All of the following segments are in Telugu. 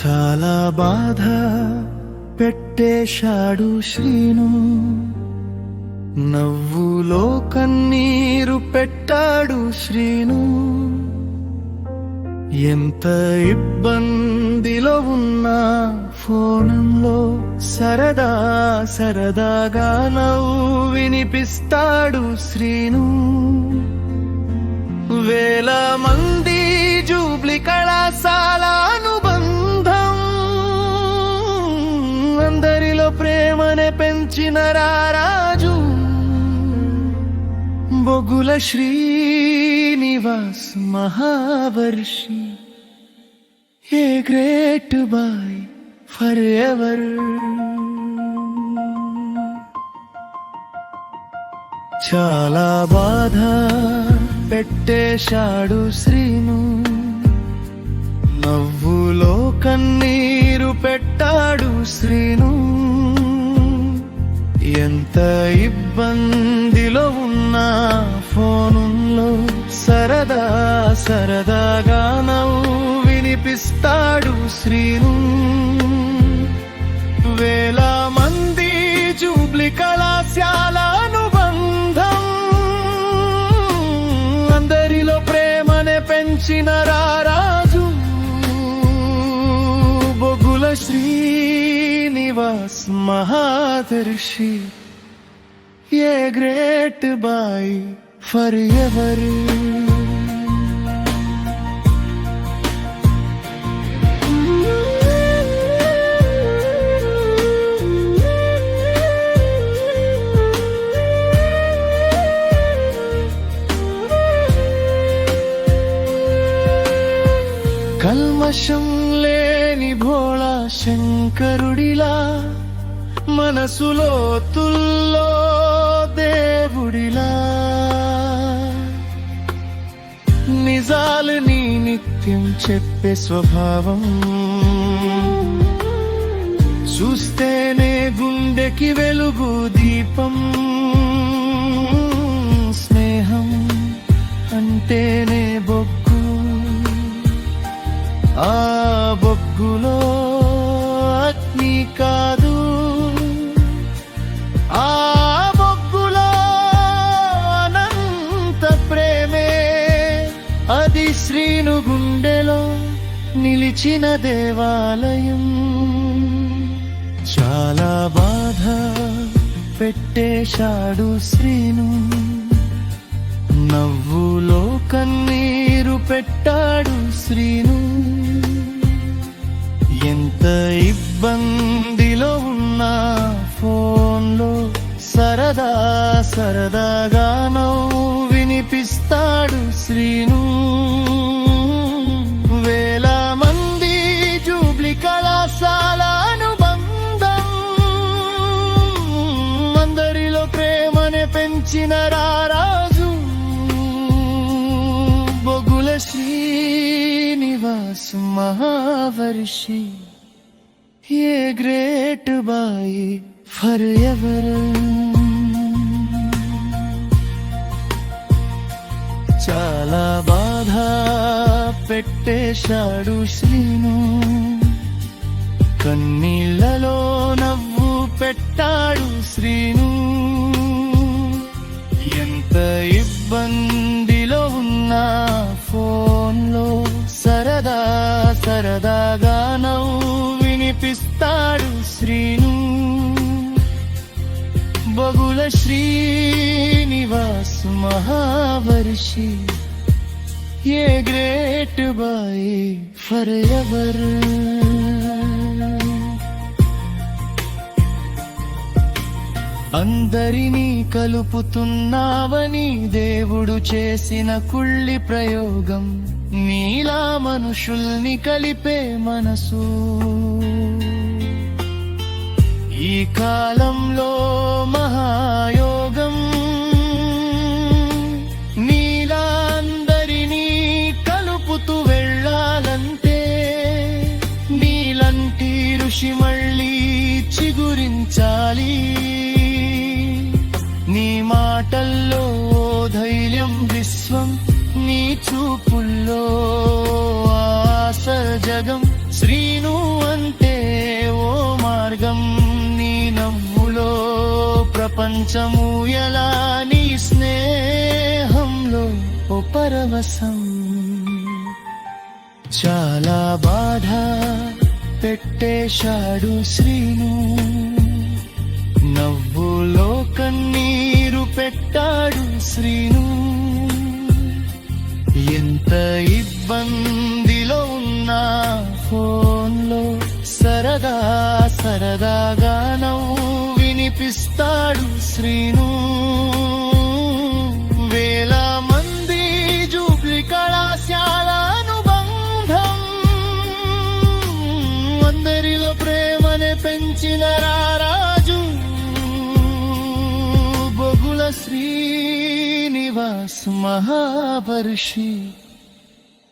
చాలా బాధ పెట్టేశాడు శ్రీను, నవ్వులో కన్నీరు పెట్టాడు శ్రీను. ఎంత ఇబ్బందిలో ఉన్నా ఫోన్లో సరదా సరదాగా నవ్వు వినిపిస్తాడు శ్రీను. వేల మంది జూబ్లీ కళాశాల అనుబంధం, అందరిలో ప్రేమనే పెంచిన రారాజు బొగుల శ్రీనివాస్ మహావర్షి. A great boy forever. చాలా బాధ పెట్టేశాడు శ్రీను, నవ్వులో కన్నీరు పెట్టాడు శ్రీను. ఎంత ఇబ్బందిలో ఉన్నా ఫోనులో సరదా సరదాగా నవ్వు వినిపిస్తాడు శ్రీను. వేల మంది జూబ్లీ కళాశాల అనుబంధం, అందరిలో ప్రేమనే పెంచిన రారాజు బొగుల శ్రీనివాస్ మహాదర్శి. A great boy forever. కల్మషం లేని భోళా శంకరుడిలా, మనసులో తుల్లో దేవుడిలా, నిజాలని నిత్యం చెప్పే స్వభావం, చూస్తేనే గుండెకి వెలుగు దీపం. స్నేహం అంటేనే బొగ్గు, ఆ బొగ్గులో అగ్ని కాదు, ఆ బొగ్గులో అనంత ప్రేమే. అది శ్రీను గుండెలో నిలిచిన దేవాలయం. చాలా బాధ పెట్టేశాడు శ్రీను, నవ్వులో కన్నీరు పెట్టాడు శ్రీను. ఎంత ఇబ్బందిలో ఉన్నా ఫోన్లో సరదా సరదాగా నవ్వు వినిపిస్తాడు శ్రీను. వేల మంది జూబ్లీ కళాశాల అనుబంధం, అందరిలో ప్రేమనే పెంచిన రారాజు బొగుల శ్రీనివాస్ మహావర్షి. A great boy forever. చాలా బాధ పెట్టేశాడు శ్రీను, కన్నీళ్లలో నవ్వు పెట్టాడు శ్రీను. ఎంత ఇబ్బందిలో ఉన్నా ఫోన్లో సరదా సరదాగా నవ్వు వినిపిస్తాడు శ్రీను. బొగుల శ్రీనివాస్ మహావర్షి. A great boy forever. అందరినీ కలుపుతున్నావని దేవుడు చేసిన కుళ్ళి ప్రయోగం, నీలా మనుషుల్ని కలిపే మనసు. ఈ కాలంలో మహాయోగం, నీలా అందరినీ కలుపుతూ వెళ్ళాలంటే, నీలంటి ఋషి మళ్ళీ చిగురించాలి. నీ మాటల్లో ధైర్యం విశ్వం, నీ చూపుల్లో ఆశ జగం శ్రీను అంటే ఓ మార్గం, నీ నవ్వులో ప్రపంచము ఎలా, నీ స్నేహంలో ఓ పరవశం. చాలా బాధ పెట్టేశాడు శ్రీను, నవ్వులో కన్నీరు పెట్టాడు శ్రీను. ఎంత ఇబ్బందిలో ఉన్నా ఫోన్లో సరదా సరదాగా నవ్వు వినిపిస్తాడు శ్రీను. వేల మంది జూబ్లీ కళాశాల అనుబంధం, అందరిలో ప్రేమనే పెంచిన రారాజు బొగుల శ్రీనివాస్ महावर्षी,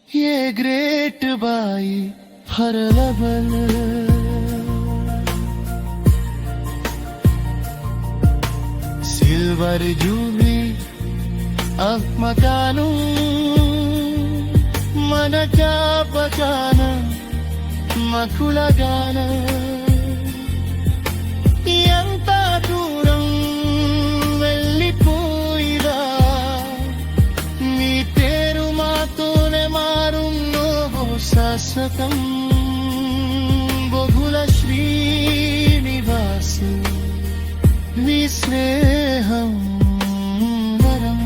ये ग्रेट बाई हर लबल. सिल्वर जूबली मकानु मन ज्ञापकान मकुलगान, ఎంత దూరం వెళ్ళిపోయిరా, నీ పేరు మాతోనే మారున్నో శాశ్వతం. బొగుల శ్రీనివాస్ నీ స్నేహం వరం.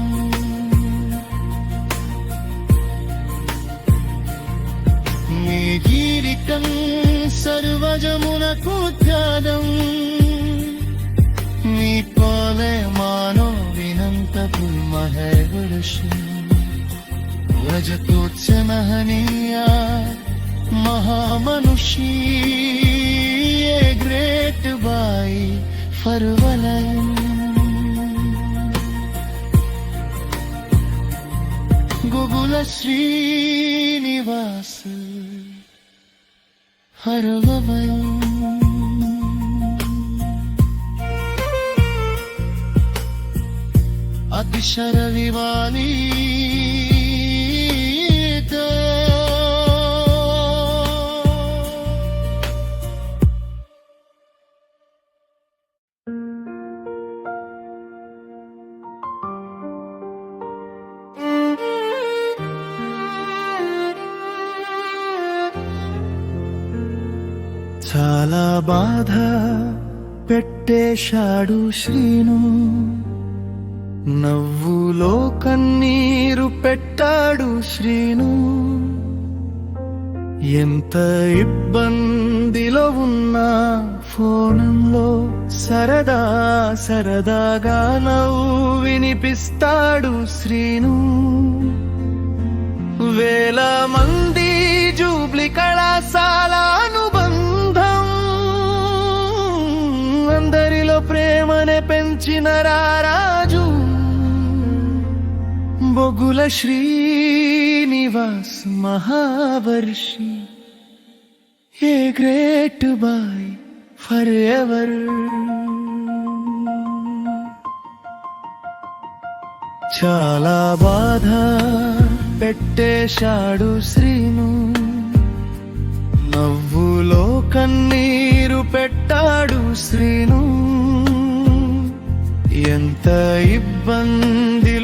నీ గీరికం సర్వజమునకు త్యాగం, నీ పాలే మానో వినంత పుల్మ హై वर्ष. रजतोत्स महनीया महामनुषी, ये ग्रेट बाई फरवलन. गोकुल श्रीनिवास हरवलन. अतिशय रविवाली చాలా బాధ పెట్టేశాడు శ్రీను, నవ్వులో కన్నీరు పెట్టాడు శ్రీను. ఎంత ఇబ్బందిలో ఉన్నా ఫోన్లో సరదా సరదాగా నవ్వు వినిపిస్తాడు శ్రీను. వేల మంది జూబ్లీ కళాశాల అనుబంధం, అందరిలో ప్రేమనే పెంచిన రారాజు బొగుల శ్రీనివాస్ महावर्षी, a great by for ever. చాలా బాధ పెట్టేశాడు శ్రీను, నవ్వులో కన్నీరు పెట్టాడు శ్రీను. ఎంత ఇబ్బంది